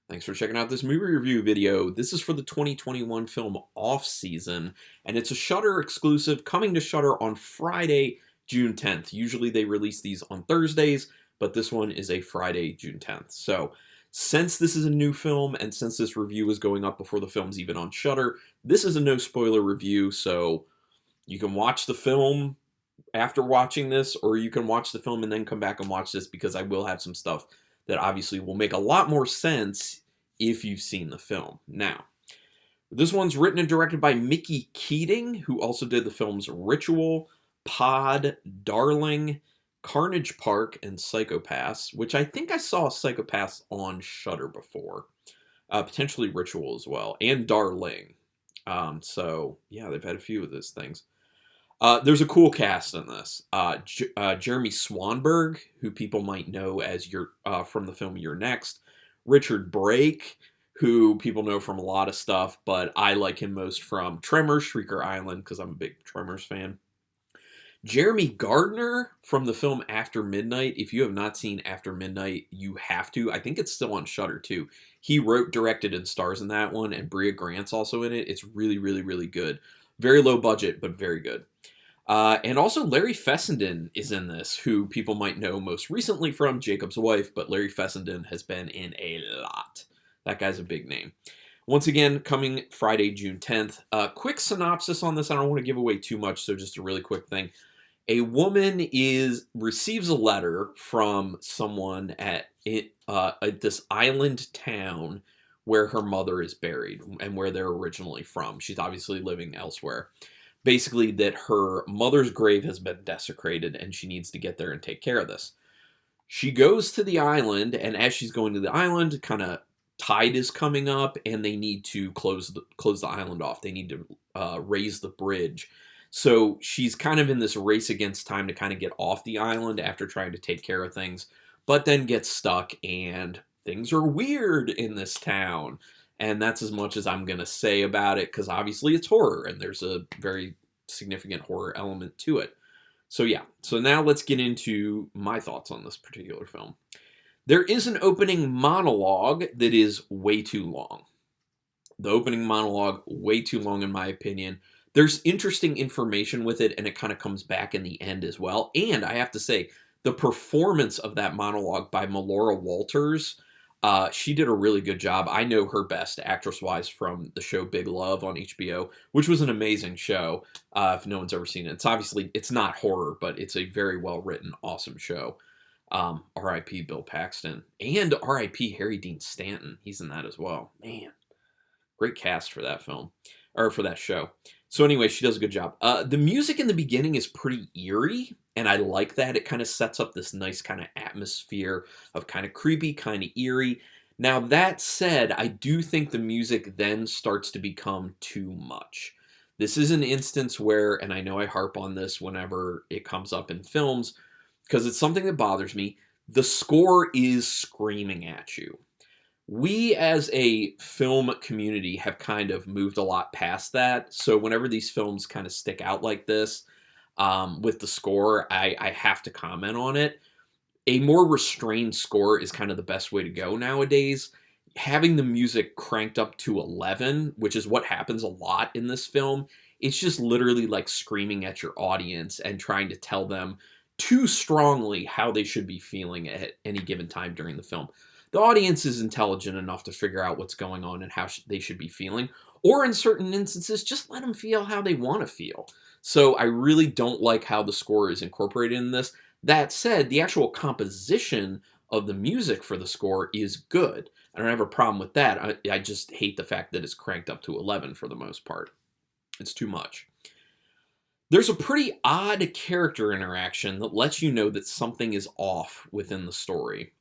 Thanks for checking out this movie review video. This is for the 2021 film Offseason, and it's a Shudder exclusive coming to Shudder on Friday, June 10th. Usually they release these on Thursdays, but this one is a Friday, June 10th. So, since this is a new film, and since this review is going up before the film's even on Shudder, this is a no spoiler review, so you can watch the film after watching this, or you can watch the film and then come back and watch this, because I will have some stuff that obviously will make a lot more sense if you've seen the film. Now, this one's written and directed by Mickey Keating, who also did the films Ritual, Pod, Darling, Carnage Park, and Psychopaths, which I think I saw Psychopaths on Shudder before. Potentially Ritual as well, and Darling. So, yeah, they've had a few of those things. There's a cool cast in this. Jeremy Swanberg, who people might know as from the film You're Next. Richard Brake, who people know from a lot of stuff, but I like him most from Tremors, Shrieker Island, because I'm a big Tremors fan. Jeremy Gardner from the film After Midnight. If you have not seen After Midnight, you have to. I think it's still on Shudder too. He wrote, directed, and stars in that one, and Brea Grant's also in it. It's really, really, really good. Very low budget, but very good. And also Larry Fessenden is in this, who people might know most recently from Jacob's Wife, but Larry Fessenden has been in a lot. That guy's a big name. Once again, coming Friday, June 10th. Quick synopsis on this. I don't want to give away too much, so just a really quick thing. A woman receives a letter from someone at this island town where her mother is buried and where they're originally from. She's obviously living elsewhere. Basically, that her mother's grave has been desecrated and she needs to get there and take care of this. She goes to the island, and as she's going to the island, kind of tide is coming up, and they need to close the island off. They need to raise the bridge. So she's kind of in this race against time to kind of get off the island after trying to take care of things, but then gets stuck, and things are weird in this town. And that's as much as I'm going to say about it, because obviously it's horror, and there's a very significant horror element to it. So yeah, so now let's get into my thoughts on this particular film. There is an opening monologue that is way too long. The opening monologue, way too long in my opinion. There's interesting information with it, and it kind of comes back in the end as well. And I have to say, the performance of that monologue by Melora Walters, she did a really good job. I know her best actress-wise from the show Big Love on HBO, which was an amazing show. If no one's ever seen it, it's not horror, but it's a very well-written, awesome show. R.I.P. Bill Paxton, and R.I.P. Harry Dean Stanton. He's in that as well. Man, great cast for that film, or for that show. So anyway, she does a good job. The music in the beginning is pretty eerie, and I like that. It kind of sets up this nice kind of atmosphere of kind of creepy, kind of eerie. Now, that said, I do think the music then starts to become too much. This is an instance where, and I know I harp on this whenever it comes up in films, because it's something that bothers me, the score is screaming at you. We as a film community have kind of moved a lot past that. So whenever these films kind of stick out like this with the score, I have to comment on it. A more restrained score is kind of the best way to go nowadays. Having the music cranked up to 11, which is what happens a lot in this film, it's just literally like screaming at your audience and trying to tell them too strongly how they should be feeling at any given time during the film. The audience is intelligent enough to figure out what's going on and how they should be feeling. Or in certain instances, just let them feel how they want to feel. So I really don't like how the score is incorporated in this. That said, the actual composition of the music for the score is good. I don't have a problem with that. I just hate the fact that it's cranked up to 11 for the most part. It's too much. There's a pretty odd character interaction that lets you know that something is off within the story.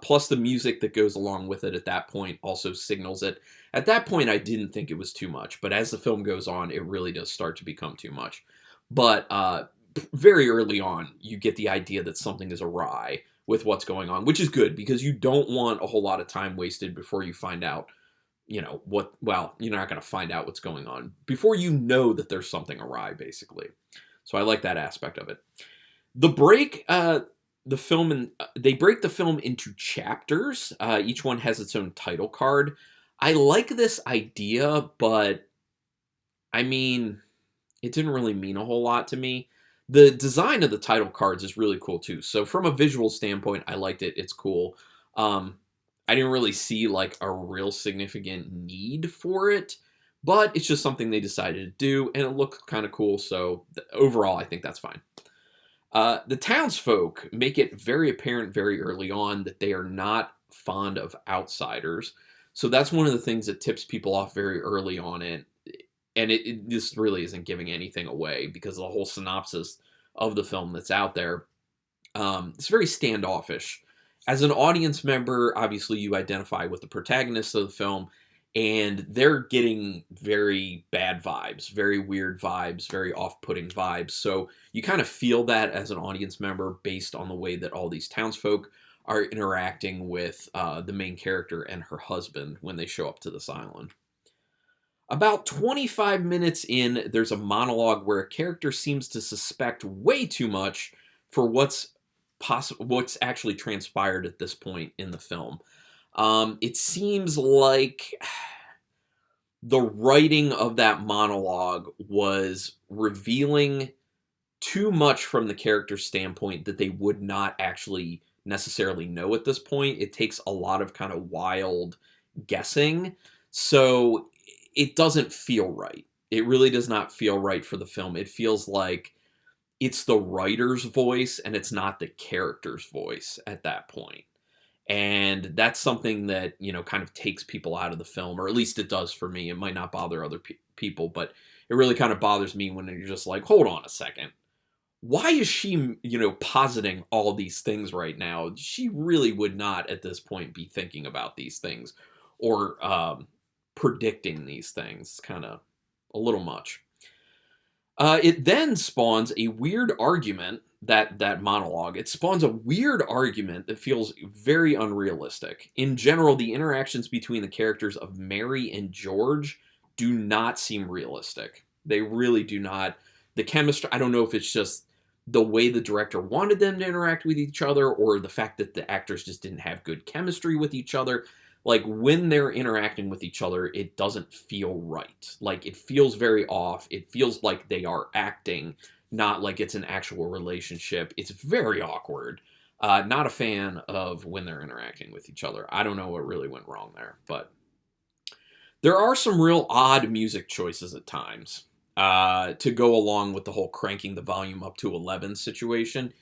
Plus the music that goes along with it at that point also signals it. At that point, I didn't think it was too much, but as the film goes on, it really does start to become too much. But very early on, you get the idea that something is awry with what's going on, which is good, because you don't want a whole lot of time wasted before you find out, you're not going to find out what's going on before you know that there's something awry, basically. So I like that aspect of it. The break, the film, and they break the film into chapters. Each one has its own title card. I like this idea, but I mean, it didn't really mean a whole lot to me. The design of the title cards is really cool too. So from a visual standpoint, I liked it. It's cool. Um, I didn't really see like a real significant need for it, but it's just something they decided to do, and it looked kind of cool. So overall, I think that's fine. The townsfolk make it very apparent very early on that they are not fond of outsiders. So that's one of the things that tips people off very early on it. And this really isn't giving anything away because the whole synopsis of the film that's out there, it's very standoffish. As an audience member, obviously you identify with the protagonists of the film, and they're getting very bad vibes, very weird vibes, very off-putting vibes. So you kind of feel that as an audience member based on the way that all these townsfolk are interacting with the main character and her husband when they show up to this island. About 25 minutes in, there's a monologue where a character seems to suspect way too much for what's actually transpired at this point in the film. It seems like the writing of that monologue was revealing too much from the character's standpoint that they would not actually necessarily know at this point. It takes a lot of kind of wild guessing. So it doesn't feel right. It really does not feel right for the film. It feels like it's the writer's voice and it's not the character's voice at that point. And that's something that, kind of takes people out of the film, or at least it does for me. It might not bother other people, but it really kind of bothers me when you're just like, hold on a second. Why is she, positing all these things right now? She really would not at this point be thinking about these things or predicting these things. Kind of a little much. It then spawns a weird argument, that monologue. It spawns a weird argument that feels very unrealistic. In general, the interactions between the characters of Mary and George do not seem realistic. They really do not. The chemistry, I don't know if it's just the way the director wanted them to interact with each other, or the fact that the actors just didn't have good chemistry with each other. Like, when they're interacting with each other, it doesn't feel right. Like, it feels very off. It feels like they are acting, not like it's an actual relationship. It's very awkward. Not a fan of when they're interacting with each other. I don't know what really went wrong there, but there are some real odd music choices at times to go along with the whole cranking the volume up to 11 situation.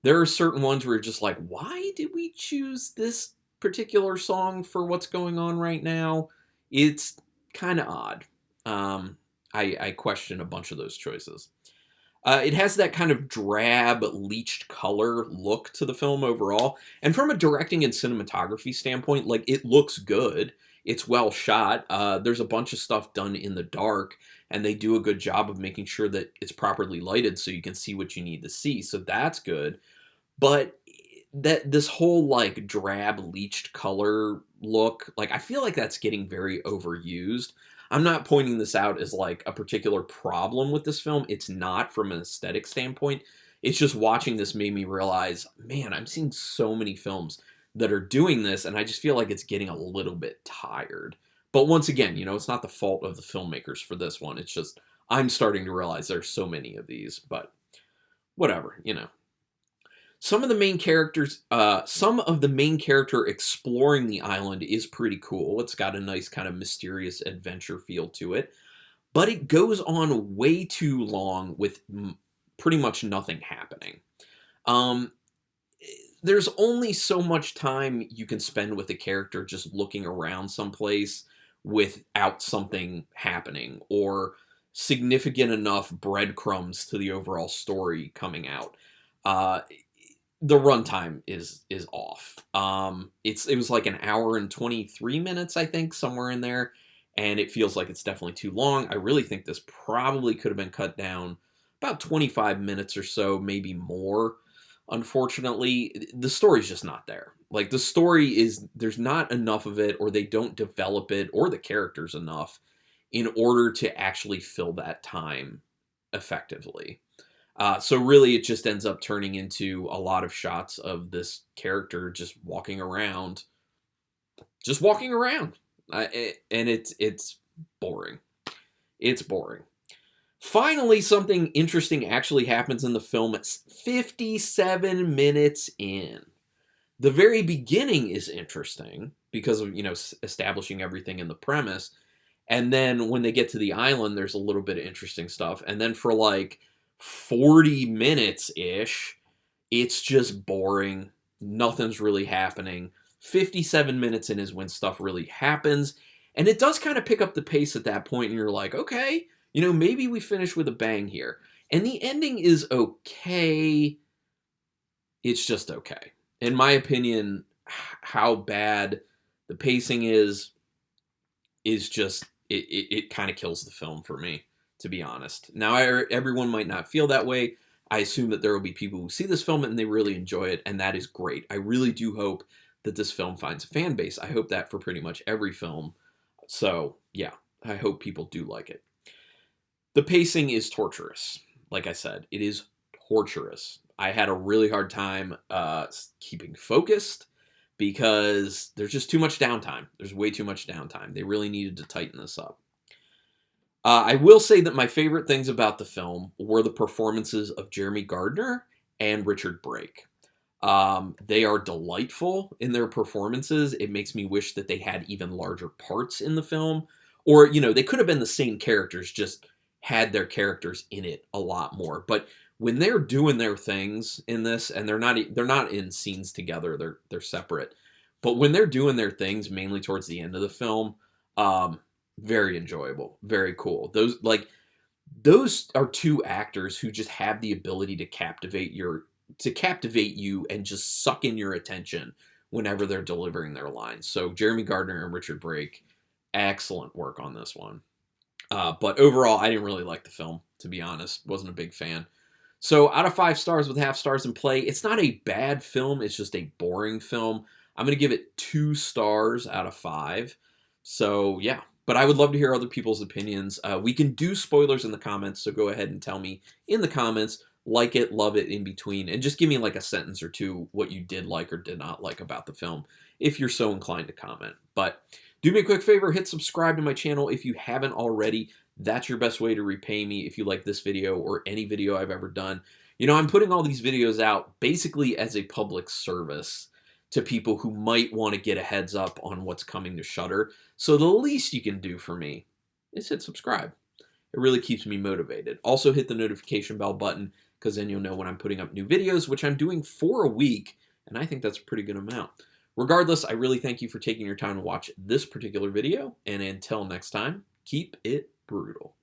There are certain ones where you're just like, why did we choose this particular song for what's going on right now? It's kind of odd. I question a bunch of those choices. It has that kind of drab, leached color look to the film overall. And from a directing and cinematography standpoint, like, it looks good. It's well shot. There's a bunch of stuff done in the dark, and they do a good job of making sure that it's properly lighted so you can see what you need to see. So that's good. But this whole like drab leached color look, like, I feel like that's getting very overused. I'm not pointing this out as like a particular problem with this film. It's not, from an aesthetic standpoint. It's just watching this made me realize, man, I'm seeing so many films that are doing this, and I just feel like it's getting a little bit tired. But once again, it's not the fault of the filmmakers for this one. It's just I'm starting to realize there's so many of these, but whatever. Some of the main character exploring the island is pretty cool. It's got a nice kind of mysterious adventure feel to it, but it goes on way too long with pretty much nothing happening. There's only so much time you can spend with a character just looking around someplace without something happening, or significant enough breadcrumbs to the overall story coming out. The runtime is off. It was like an hour and 23 minutes, I think, somewhere in there, and it feels like it's definitely too long. I really think this probably could have been cut down about 25 minutes or so, maybe more. Unfortunately, the story's just not there. Like, the story there's not enough of it, or they don't develop it, or the characters enough in order to actually fill that time effectively. So really, it just ends up turning into a lot of shots of this character just walking around, and it's boring. It's boring. Finally, something interesting actually happens in the film. It's 57 minutes in. The very beginning is interesting because of, establishing everything in the premise. And then when they get to the island, there's a little bit of interesting stuff. And then for like 40 minutes-ish, it's just boring. Nothing's really happening. 57 minutes in is when stuff really happens. And it does kind of pick up the pace at that point, and you're like, okay, maybe we finish with a bang here. And the ending is okay. It's just okay. In my opinion, how bad the pacing is just, it kind of kills the film for me, to be honest. Now, everyone might not feel that way. I assume that there will be people who see this film and they really enjoy it, and that is great. I really do hope that this film finds a fan base. I hope that for pretty much every film. So, yeah, I hope people do like it. The pacing is torturous. Like I said, it is torturous. I had a really hard time keeping focused because there's just too much downtime. There's way too much downtime. They really needed to tighten this up. I will say that my favorite things about the film were the performances of Jeremy Gardner and Richard Brake. They are delightful in their performances. It makes me wish that they had even larger parts in the film. Or, they could have been the same characters, just had their characters in it a lot more. But when they're doing their things in this, and they're not in scenes together, they're separate. But when they're doing their things, mainly towards the end of the film, very enjoyable, very cool. Those are two actors who just have the ability to captivate you and just suck in your attention whenever they're delivering their lines. So Jeremy Gardner and Richard Brake, excellent work on this one. But overall, I didn't really like the film, to be honest. Wasn't a big fan. So out of 5 stars with half stars in play, it's not a bad film. It's just a boring film. I'm going to give it 2 stars out of 5. So yeah, but I would love to hear other people's opinions. We can do spoilers in the comments, so go ahead and tell me in the comments, like it, love it, in between, and just give me like a sentence or two what you did like or did not like about the film, if you're so inclined to comment. But do me a quick favor, hit subscribe to my channel if you haven't already. That's your best way to repay me if you like this video or any video I've ever done. I'm putting all these videos out basically as a public service to people who might want to get a heads up on what's coming to Shudder. So the least you can do for me is hit subscribe. It really keeps me motivated. Also hit the notification bell button, because then you'll know when I'm putting up new videos, which I'm doing 4 a week, and I think that's a pretty good amount. Regardless, I really thank you for taking your time to watch this particular video, and until next time, keep it brutal.